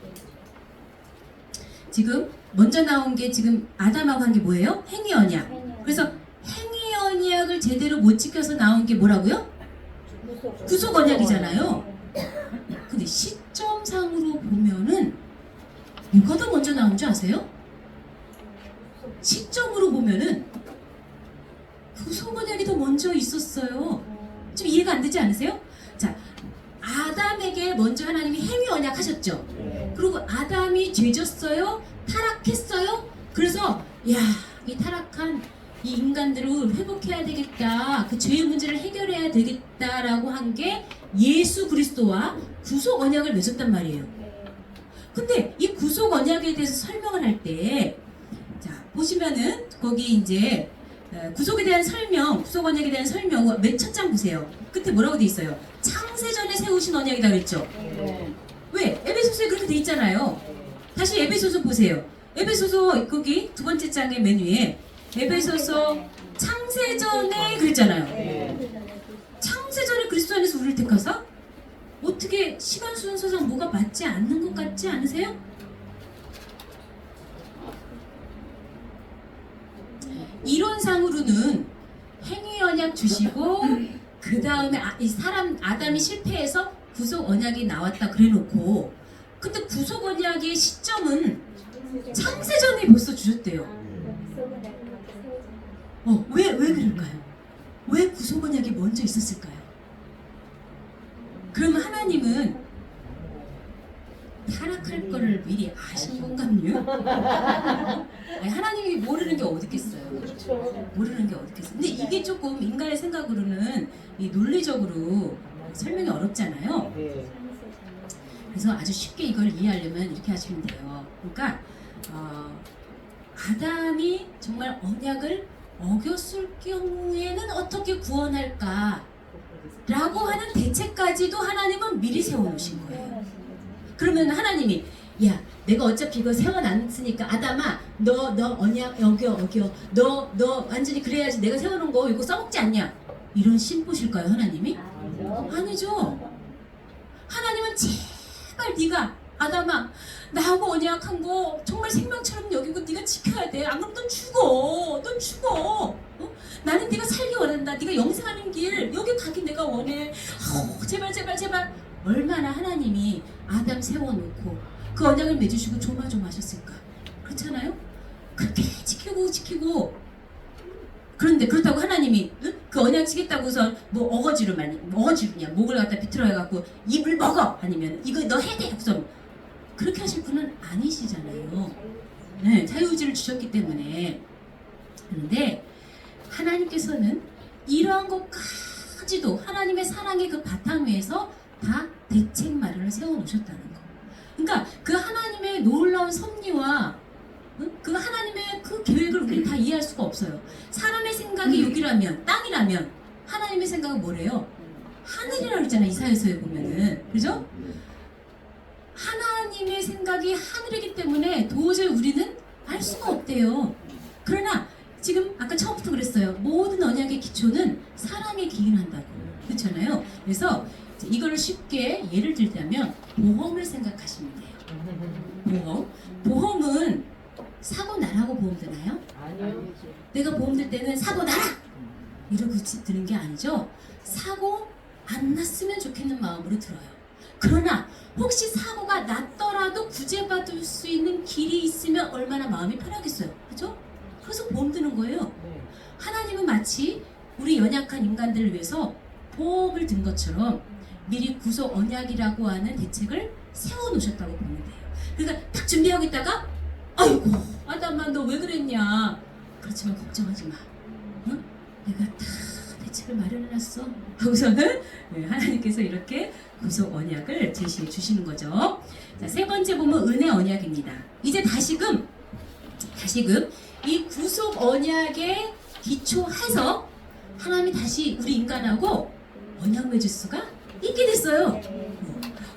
지금 먼저 나온 게 지금 아담하고 한 게 뭐예요? 행위 언약. 그래서 행위 언약을 제대로 못 지켜서 나온 게 뭐라고요? 구속 언약이잖아요. 근데 시점상으로 보면은 누가 더 먼저 나온 줄 아세요? 시점으로 보면은 구속 언약이 더 먼저 있었어요. 좀 이해가 안 되지 않으세요? 자, 아담에게 먼저 하나님이 행위 언약 하셨죠. 그리고 아담이 죄졌어요. 타락했어요. 그래서 야, 이 타락한 이 인간들을 회복해야 되겠다. 그 죄의 문제를 해결해야 되겠다라고 한 게 예수 그리스도와 구속 언약을 맺었단 말이에요. 근데 이 구속 언약에 대해서 설명을 할 때, 자, 보시면은 거기 이제 구속에 대한 설명, 구속 언약에 대한 설명 맨 첫 장 보세요. 끝에 뭐라고 돼 있어요? 창세전에 세우신 언약이다 그랬죠. 왜? 에베소서에 그렇게 돼 있잖아요. 다시 에베소서 보세요. 에베소서 거기 두 번째 장의 맨 위에 에베소서 창세전에 그랬잖아요. 창세전에 그리스도 안에서 우리를 택하사? 어떻게 시간 순서상 뭐가 맞지 않는 것 같지 않으세요? 이론상으로는 행위 언약 주시고 그 다음에 이 사람 아담이 실패해서 구속 언약이 나왔다 그래놓고 근데 구속 언약의 시점은 창세전에 벌써 주셨대요. 왜 그럴까요? 왜 구속 언약이 먼저 있었을까요? 그러면 하나님은 타락할 거를 미리 아신 건가요? 아니, 하나님이 모르는 게 어디 있겠어요? 모르는 게 어디 있겠어요? 근데 이게 조금 인간의 생각으로는 이 논리적으로 설명이 어렵잖아요. 그래서 아주 쉽게 이걸 이해하려면 이렇게 하시면 돼요. 그러니까 아담이 정말 언약을 어겼을 경우에는 어떻게 구원할까? 라고 하는 대책까지도 하나님은 미리 세워놓으신 거예요. 그러면 하나님이 야 내가 어차피 이거 세워놨으니까 아담아 너 언약 어겨 너 완전히 그래야지 내가 세워놓은 거 이거 써먹지 않냐 이런 신 보실까요 하나님이? 아니죠. 하나님은 제발 네가 아담아 나하고 언약한 거 정말 생명처럼 여기고 네가 지켜야 돼. 안 그러면 넌 죽어. 나는 네가 살기 원한다. 네가 영생하는 길 여기 가기 내가 원해. 제발. 얼마나 하나님이 아담 세워놓고 그 언약을 맺으시고 조마조마하셨을까. 그렇잖아요? 그렇게 지키고 그런데 그렇다고 하나님이 그 언약 지겠다고서 뭐 어거지로냐 목을 갖다 비틀어 해갖고 입을 먹어 아니면 이거 너 해야 돼 그래서 그렇게 하실 분은 아니시잖아요. 네, 자유의지를 주셨기 때문에. 그런데 하나님께서는 이러한 것까지도 하나님의 사랑의 그 바탕 위에서 다 대책 마련을 세워놓으셨다는 거. 그러니까 그 하나님의 놀라운 섭리와 그 하나님의 그 계획을 우리는 다 이해할 수가 없어요. 사람의 생각이 여기라면 땅이라면 하나님의 생각은 뭐래요? 하늘이라고 그랬잖아요. 이사야서에 보면은. 그죠? 하나님의 생각이 하늘이기 때문에 도저히 우리는 알 수가 없대요. 그러나 지금 아까 처음부터 그랬어요. 모든 언약의 기초는 사랑에 기인한다고. 그렇잖아요. 그래서 이거를 쉽게 예를 들자면 보험을 생각하시면 돼요. 보험은 사고 나라고 보험 드나요? 아니요. 내가 보험 들 때는 사고 나라! 이러고 드는 게 아니죠. 사고 안 났으면 좋겠는 마음으로 들어요. 그러나 혹시 사고가 났더라도 구제받을 수 있는 길이 있으면 얼마나 마음이 편하겠어요. 그죠? 그래서 보험 드는 거예요. 네. 하나님은 마치 우리 연약한 인간들을 위해서 보험을 든 것처럼 미리 구속 언약이라고 하는 대책을 세워놓으셨다고 보면 돼요. 그러니까 딱 준비하고 있다가 아이고 아담아 너 왜 그랬냐. 그렇지만 걱정하지 마. 응? 내가 다 대책을 마련해놨어. 하고서는 하나님께서 이렇게 구속 언약을 제시해 주시는 거죠. 자, 세 번째 보면 은혜 언약입니다. 이제 다시금 이 구속 언약에 기초해서 하나님이 다시 우리 인간하고 언약 맺을 수가 있게 됐어요.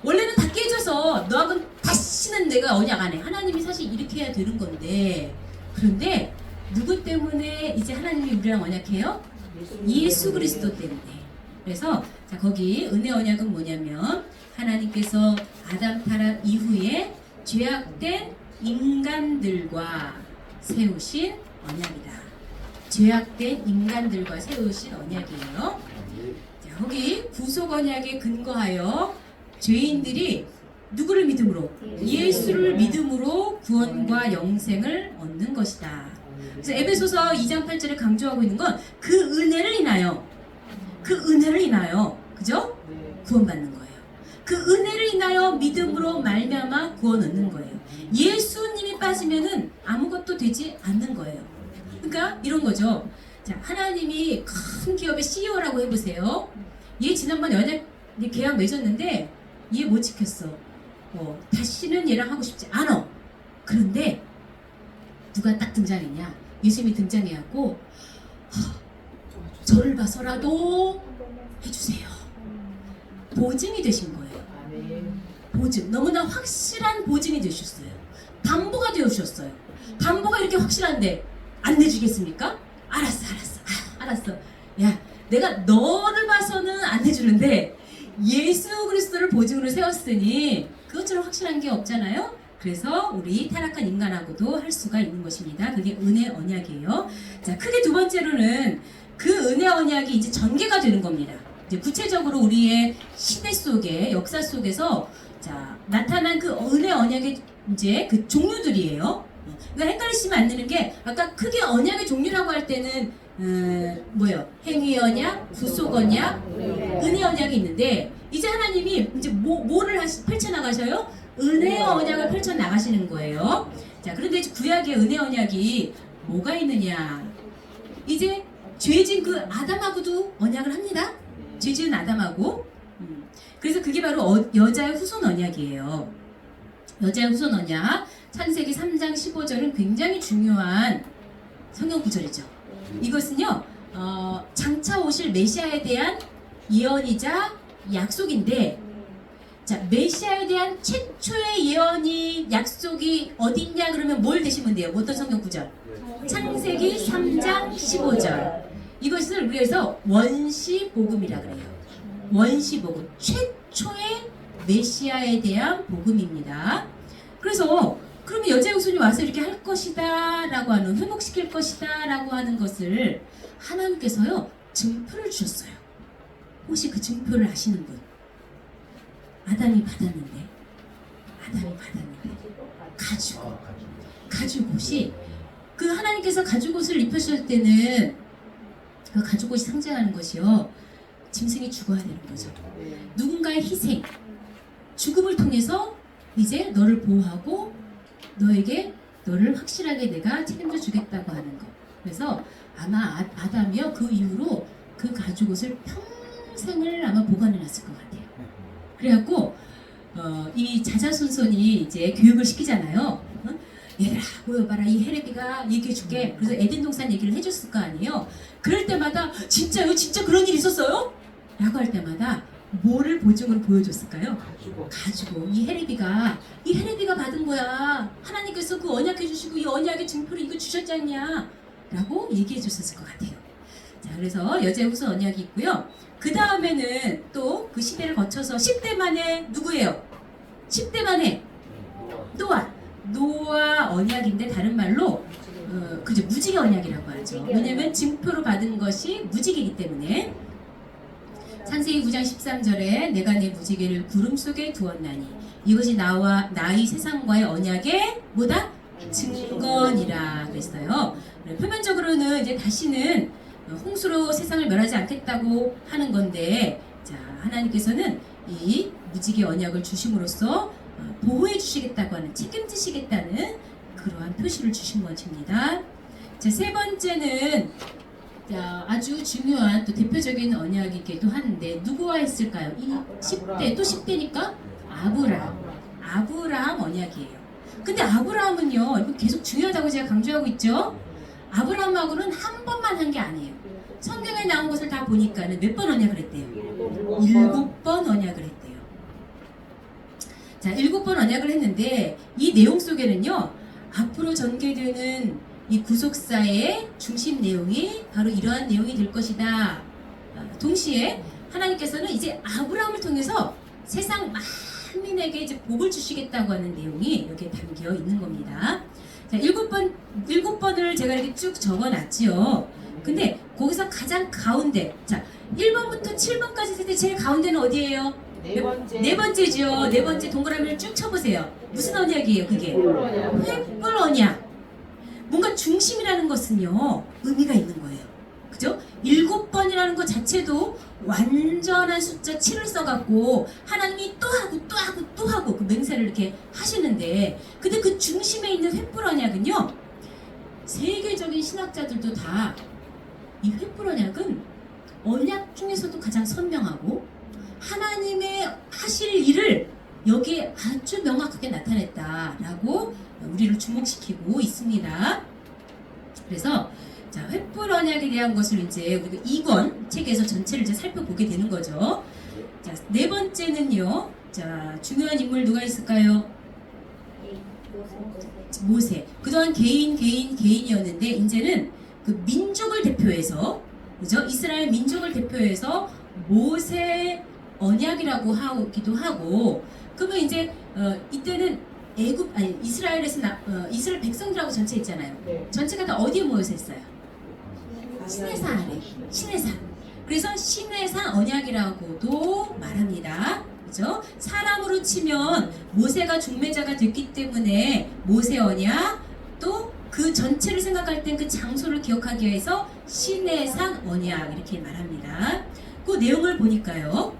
원래는 다 깨져서 너하고는 다시는 내가 언약 안 해. 하나님이 사실 이렇게 해야 되는 건데, 그런데 누구 때문에 이제 하나님이 우리랑 언약해요? 예수 그리스도 때문에. 그래서 자, 거기 은혜 언약은 뭐냐면 하나님께서 아담 타락 이후에 죄악된 인간들과 세우신 언약이다. 죄악된 인간들과 세우신 언약이에요. 자, 거기 구속 언약에 근거하여 죄인들이 누구를 믿음으로? 예수를 믿음으로 구원과 영생을 얻는 것이다. 그래서 에베소서 2장 8절에 강조하고 있는 건 그 은혜를 인하여, 그죠? 구원받는 거예요. 그 은혜를 인하여 믿음으로 말미암아 구원 얻는 거예요. 예수님이 빠지면은 아무것도 되지 않는 거예요. 그러니까 이런 거죠. 자, 하나님이 큰 기업의 CEO라고 해보세요. 얘 지난번 연애 계약 맺었는데 얘 못 지켰어. 다시는 얘랑 하고 싶지 않아. 그런데 누가 딱 등장했냐? 예수님이 등장해갖고 저를 봐서라도 해주세요. 보증이 되신 거예요. 보증. 너무나 확실한 보증이 되셨어요. 담보가 되어주셨어요. 담보가 이렇게 확실한데 안 내주겠습니까? 알았어. 야, 내가 너를 봐서는 안 내주는데 예수 그리스도를 보증으로 세웠으니 그것처럼 확실한 게 없잖아요. 그래서 우리 타락한 인간하고도 할 수가 있는 것입니다. 그게 은혜 언약이에요. 자, 크게 두 번째로는 그 은혜 언약이 이제 전개가 되는 겁니다. 이제 구체적으로 우리의 시대 속에, 역사 속에서 자, 나타난 그 은혜 언약의 이제 그 종류들이에요. 그러니까 헷갈리시면 안 되는 게 아까 크게 언약의 종류라고 할 때는 뭐요? 행위 언약, 구속 언약, 은혜 언약이 있는데 이제 하나님이 이제 뭐를 펼쳐 나가셔요? 은혜 언약을 펼쳐 나가시는 거예요. 자, 그런데 구약의 은혜 언약이 뭐가 있느냐? 이제 죄진 그 아담하고도 언약을 합니다. 죄지은 아담하고. 그래서 그게 바로 여자의 후손 언약이에요. 여자의 후손 언약. 창세기 3장 15절은 굉장히 중요한 성경 구절이죠. 이것은요, 장차 오실 메시아에 대한 예언이자 약속인데, 자, 메시아에 대한 최초의 예언이 약속이 어딨냐 그러면 뭘 대시면 돼요? 어떤 성경 구절? 창세기 3장 15절. 이것을 우리에서 원시복음이라 그래요. 원시복음. 최초의 메시아에 대한 복음입니다. 그래서 그러면 여자의 후손이 와서 이렇게 할 것이다 라고 하는, 회복시킬 것이다 라고 하는 것을 하나님께서요 증표를 주셨어요. 혹시 그 증표를 아시는 분? 아담이 받았는데 가죽옷이, 그 하나님께서 가죽옷을 입혀주실 때는 그 가죽옷이 상징하는 것이요, 짐승이 죽어야 되는 거죠. 누군가의 희생, 죽음을 통해서 이제 너를 보호하고 너를 확실하게 내가 책임져 주겠다고 하는 거. 그래서 아마 아담이요 그 이후로 그 가죽옷을 평생을 아마 보관해 놨을 것 같아요. 그래갖고 이 자자손손이 이제 교육을 시키잖아요. 얘들아 모여봐라, 이 헤레비가 얘기해줄게. 그래서 에덴 동산 얘기를 해줬을 거 아니에요. 그럴 때마다 진짜요? 진짜 그런 일이 있었어요? 라고 할 때마다 뭐를 보증으로 보여줬을까요? 가지고 이 헤레비가 받은 거야. 하나님께서 그 언약해 주시고 이 언약의 증표를 이거 주셨지 않냐? 라고 얘기해 줬었을 것 같아요. 자, 그래서 여자의 후손 언약이 있고요. 그 다음에는 또 그 시대를 거쳐서 10대 만에 누구예요? 10대 만에 노아 언약인데 다른 말로 그죠, 무지개 언약이라고 하죠. 왜냐면 증표로 받은 것이 무지개이기 때문에. 창세기 9장 13절에 내가 내 무지개를 구름 속에 두었나니 이것이 나의 세상과의 언약의 뭐다? 증거니라 그랬어요. 표면적으로는 이제 다시는 홍수로 세상을 멸하지 않겠다고 하는 건데, 자, 하나님께서는 이 무지개 언약을 주심으로써 보호해 주시겠다고 하는, 책임지시겠다는 그러한 표시를 주신 것입니다. 자, 세 번째는 아주 중요한 또 대표적인 언약이기도 하는데 누구와 했을까요? 이 10대, 또 10대니까 아브라함 언약이에요. 근데 아브라함은요, 이거 계속 중요하다고 제가 강조하고 있죠. 아브라함하고는 한 번만 한 게 아니에요. 성경에 나온 것을 다 보니까는 몇 번 언약을 했대요? 7번 언약을 했대요. 자, 7번 언약을 했는데 이 내용 속에는요, 앞으로 전개되는 이 구속사의 중심 내용이 바로 이러한 내용이 될 것이다. 동시에 하나님께서는 이제 아브라함을 통해서 세상 만민에게 이제 복을 주시겠다고 하는 내용이 여기에 담겨 있는 겁니다. 자, 7번을 제가 이렇게 쭉 적어놨지요. 근데 거기서 가장 가운데, 자, 1번부터 7번까지 했을 때 제일 가운데는 어디예요? 네 번째죠. 네 번째 동그라미를 쭉 쳐보세요. 무슨 언약이에요, 그게? 횃불 언약. 뭔가 중심이라는 것은요, 의미가 있는 거예요. 그죠? 7번이라는 것 자체도 완전한 숫자 7을 써갖고 하나님이 또 하고 그 맹세를 이렇게 하시는데, 근데 그 중심에 있는 횃불 언약은요, 세계적인 신학자들도 다 이 횃불 언약은 언약 중에서도 가장 선명하고 하나님의 하실 일을 여기에 아주 명확하게 나타냈다라고 우리를 주목시키고 있습니다. 그래서 자, 횃불 언약에 대한 것을 이제 우리가 2권 책에서 전체를 이제 살펴보게 되는 거죠. 자, 네 번째는요. 자, 중요한 인물 누가 있을까요? 모세. 그동안 개인이었는데 이제는 그 민족을 대표해서, 그죠? 이스라엘 민족을 대표해서 모세 언약이라고 하기도 하고, 그러면 이제 이때는 이스라엘에서 이스라엘 백성들하고 전체 있잖아요. 네. 전체가 다 어디에 모여서 했어요? 시내산 아래. 시내산. 그래서 시내산 언약이라고도 말합니다. 그죠? 사람으로 치면 모세가 중매자가 됐기 때문에 모세 언약, 또 그 전체를 생각할 땐 그 장소를 기억하기 위해서 시내산 언약 이렇게 말합니다. 그 내용을 보니까요,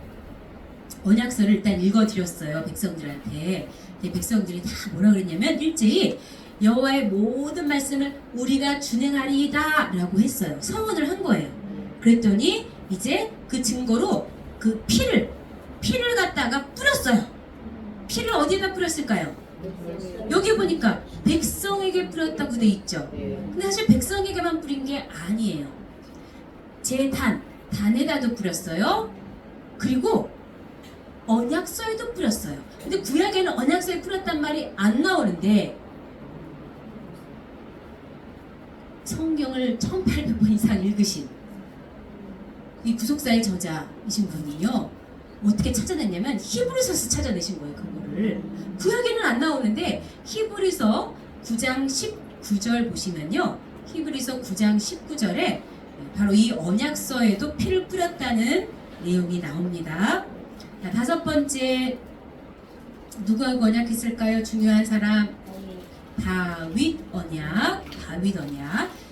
언약서를 일단 읽어드렸어요, 백성들한테. 백성들이 다 뭐라 그랬냐면 일제히 여호와의 모든 말씀을 우리가 준행하리이다 라고 했어요. 서원을 한 거예요. 그랬더니 이제 그 증거로 그 피를 갖다가 뿌렸어요. 피를 어디에다 뿌렸을까요? 여기 보니까 백성에게 뿌렸다고 돼 있죠. 근데 사실 백성에게만 뿌린 게 아니에요. 단에다도 뿌렸어요. 그리고 언약서에도 뿌렸어요. 근데 구약에는 언약서에 뿌렸단 말이 안 나오는데 성경을 1800번 이상 읽으신 이 구속사의 저자이신 분이요, 어떻게 찾아냈냐면 히브리서에서 찾아내신 거예요. 그거를 구약에는 안 나오는데 히브리서 9장 19절 보시면요, 히브리서 9장 19절에 바로 이 언약서에도 피를 뿌렸다는 내용이 나옵니다. 자, 다섯 번째, 누구하고 언약했을까요? 중요한 사람, 다윗 언약.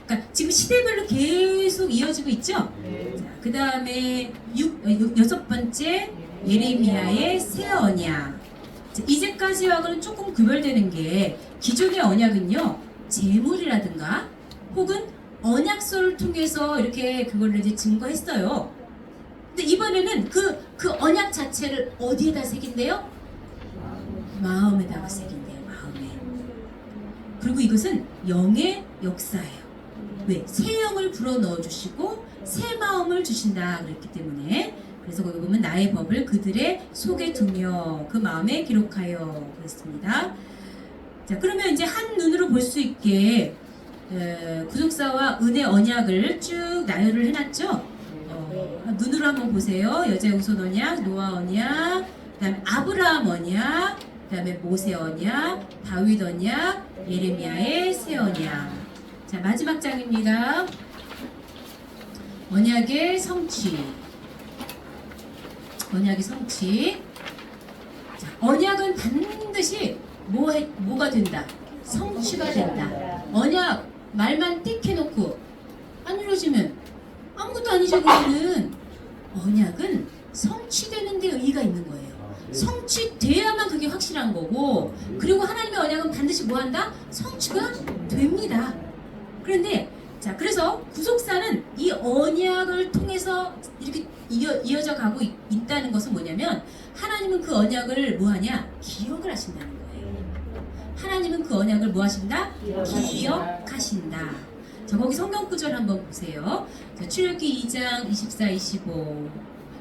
그러니까 지금 시대별로 계속 이어지고 있죠. 그 다음에 여섯 번째, 예레미야의 새 언약. 자, 이제까지와는 조금 구별되는 게, 기존의 언약은요, 제물이라든가 혹은 언약서를 통해서 이렇게 그걸 이제 증거했어요. 근데 이번에는 그 언약 자체를 어디에다 새긴대요? 마음에다가 새긴대요. 마음에. 그리고 이것은 영의 역사예요. 왜? 새 영을 불어 넣어 주시고 새 마음을 주신다 그랬기 때문에. 그래서 거기 보면 나의 법을 그들의 속에 두며 그 마음에 기록하여 그랬습니다. 자, 그러면 이제 한 눈으로 볼 수 있게 구속사와 은혜 언약을 쭉 나열을 해놨죠. 눈으로 한번 보세요. 여자의 우선 언약, 노아 언약, 그다음에 아브라함 언약, 그다음에 모세 언약, 다윗 언약, 예레미야의 새 언약. 자, 마지막 장입니다. 언약의 성취. 언약의 성취. 자, 언약은 반드시 뭐가 된다? 성취가 된다. 언약 말만 띡 해놓고 안 이루어지면 아무것도 아니죠. 그러면은 언약은 성취되는 데 의의가 있는 거예요. 성취돼야만 그게 확실한 거고, 그리고 하나님의 언약은 반드시 뭐한다? 성취가 됩니다. 그런데 자, 그래서 구속사는 이 언약을 통해서 이렇게 이어져 가고 있다는 것은 뭐냐면, 하나님은 그 언약을 뭐하냐? 기억을 하신다는 거예요. 하나님은 그 언약을 뭐 하신다? 기억하신다. 자, 거기 성경 구절 한번 보세요. 자, 출애굽기 2장 24, 25.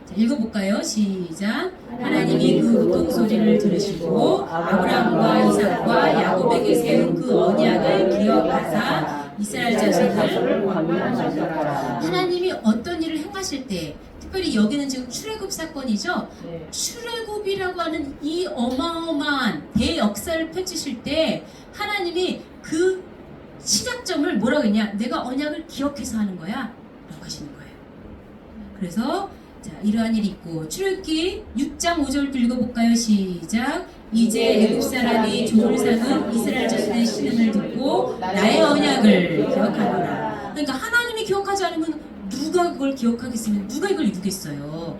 자, 읽어볼까요? 시작. 하나님이 그 고통소리를 들으시고 아브라함과 이삭과 야곱에게 세운 그 언약을 기억하사 이스라엘 자손을 하나님이 어떤 일을 행하실 때, 특별히 여기는 지금 출애굽 사건이죠. 출애굽이라고 하는 이 어마어마한 대역사를 펼치실 때 하나님이 그 시작점을 뭐라고 했냐? 내가 언약을 기억해서 하는 거야 라고 하시는 거예요. 그래서 자, 이러한 일이 있고, 출애굽기 6장 5절도 읽어볼까요? 시작. 이제 애굽 사람이 종을 삼은 이스라엘 자손의 신음을 듣고 나의 언약을 기억하노라. 그러니까 하나님이 기억하지 않으면 누가 그걸 기억하겠으면 누가 이걸 이루겠어요.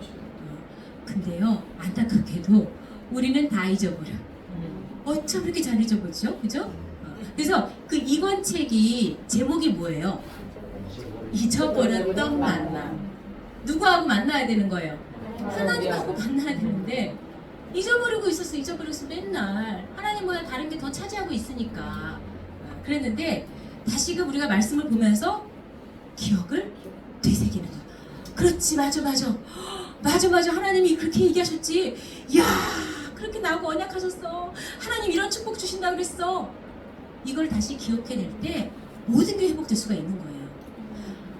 근데요, 안타깝게도 우리는 다 잊어버려. 어쩜 이렇게 잘 잊어버리죠? 그죠? 그래서 그 이권책이 제목이 뭐예요? 잊어버렸던 만남. 누구하고 만나야 되는 거예요? 하나님하고 만나야 되는데 잊어버리고 있었어 맨날 하나님보다 다른 게 더 차지하고 있으니까 그랬는데, 다시금 우리가 말씀을 보면서 기억을 되새기는 거야. 그렇지, 맞아 하나님이 그렇게 얘기하셨지. 이야, 그렇게 나하고 언약하셨어. 하나님 이런 축복 주신다 그랬어. 이걸 다시 기억해낼 때 모든 게 회복될 수가 있는 거예요.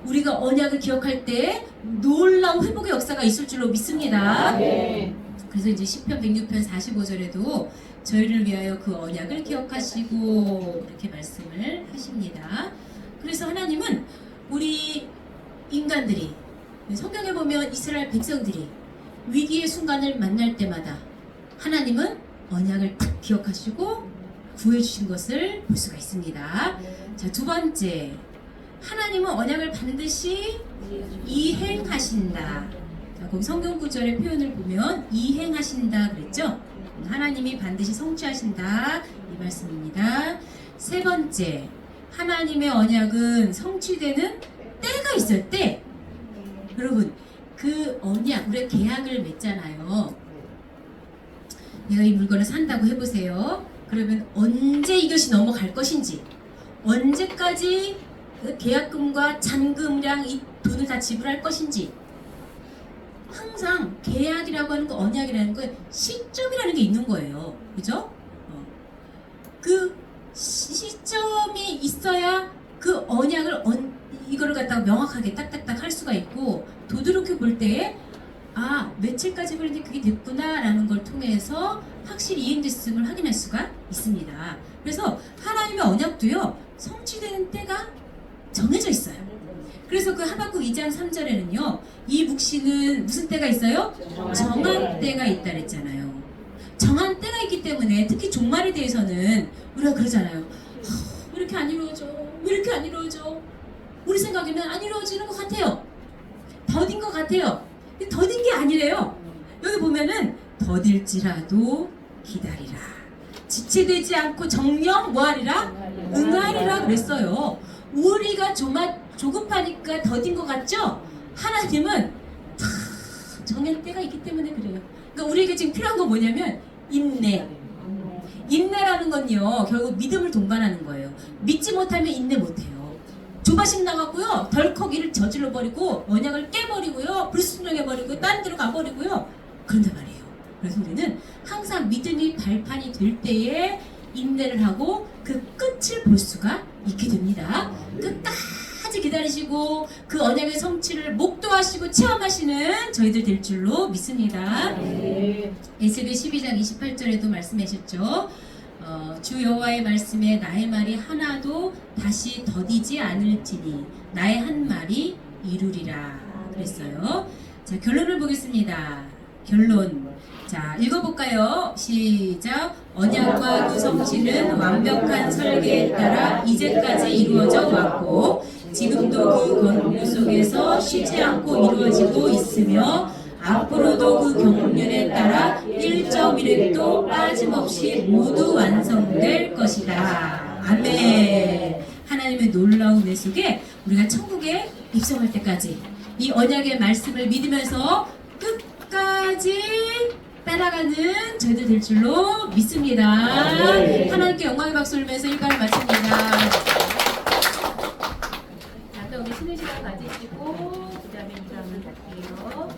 우리가 언약을 기억할 때 놀라운 회복의 역사가 있을 줄로 믿습니다. 그래서 이제 시편 106편 45절에도 저희를 위하여 그 언약을 기억하시고 이렇게 말씀을 하십니다. 그래서 하나님은 우리 인간들이, 성경에 보면 이스라엘 백성들이 위기의 순간을 만날 때마다 하나님은 언약을 딱 기억하시고 구해주신 것을 볼 수가 있습니다. 자, 두 번째, 하나님은 언약을 반드시 이행하신다. 자, 거기 성경 구절의 표현을 보면 이행하신다 그랬죠? 하나님이 반드시 성취하신다 이 말씀입니다. 세 번째, 하나님의 언약은 성취되는 때가 있을 때, 여러분 그 언약, 우리가 계약을 맺잖아요. 내가 이 물건을 산다고 해보세요. 그러면 언제 이것이 넘어갈 것인지, 언제까지 그 계약금과 잔금량 이 돈을 다 지불할 것인지, 항상 계약이라고 하는 거, 언약이라는 거 시점이라는 게 있는 거예요. 그죠? 그 시점이 있어야 그 언약을 이거를 갖다가 명확하게 딱딱딱 할 수가 있고, 도드롭게 볼 때에 아, 며칠까지 걸리는데 그게 됐구나 라는 걸 통해서 확실히 이행됐음을 확인할 수가 있습니다. 그래서 하나님의 언약도요, 성취되는 때가 정해져 있어요. 그래서 그 하박국 2장 3절에는요, 이 묵시는 무슨 때가 있어요? 정한 때가 있다 그랬잖아요. 정한 때가 있기 때문에 특히 종말에 대해서는 우리가 그러잖아요. 왜 이렇게 안 이루어져? 왜 이렇게 안 이루어져? 우리 생각에는 안 이루어지는 것 같아요. 더딘 것 같아요. 더딘 게 아니래요. 여기 보면은 더딜지라도 기다리라. 지체되지 않고 정령 뭐하리라? 응하리라 그랬어요. 우리가 조급하니까 더딘 것 같죠? 하나님은 다 정할 때가 있기 때문에 그래요. 그러니까 우리에게 지금 필요한 건 뭐냐면 인내. 인내라는 건요, 결국 믿음을 동반하는 거예요. 믿지 못하면 인내 못해요. 조바심 나가고요. 덜컥 일을 저질러 버리고 언약을 깨버리고요. 불순종해 버리고 딴 데로 가버리고요. 그런단 말이에요. 그래서 우리는 항상 믿음이 발판이 될 때에 인내를 하고 그 끝을 볼 수가 있게 됩니다. 끝까지 기다리시고 그 언약의 성취를 목도하시고 체험하시는 저희들 될 줄로 믿습니다. 에스겔 12장 28절에도 말씀하셨죠. 주 여호와의 말씀에 나의 말이 하나도 다시 더디지 않을지니 나의 한 말이 이루리라 그랬어요. 자, 결론을 보겠습니다. 결론. 자, 읽어볼까요? 시작. 언약과 그 성취는 완벽한 설계에 따라 이제까지 이루어져 왔고 지금도 그 권유 속에서 쉬지 않고 이루어지고 있으며 앞으로도 그 경륜에 따라 1.1획도 빠짐없이 모두 완성될 것이다. 아멘. 하나님의 놀라운 내 속에 우리가 천국에 입성할 때까지 이 언약의 말씀을 믿으면서 끝까지 따라가는 저희들 될 줄로 믿습니다. 하나님께 영광의 박수 올리면서 일과를 마칩니다. 자, 또 우리 쉬는 시간 가지시고 그 다음에 일과를 할게요.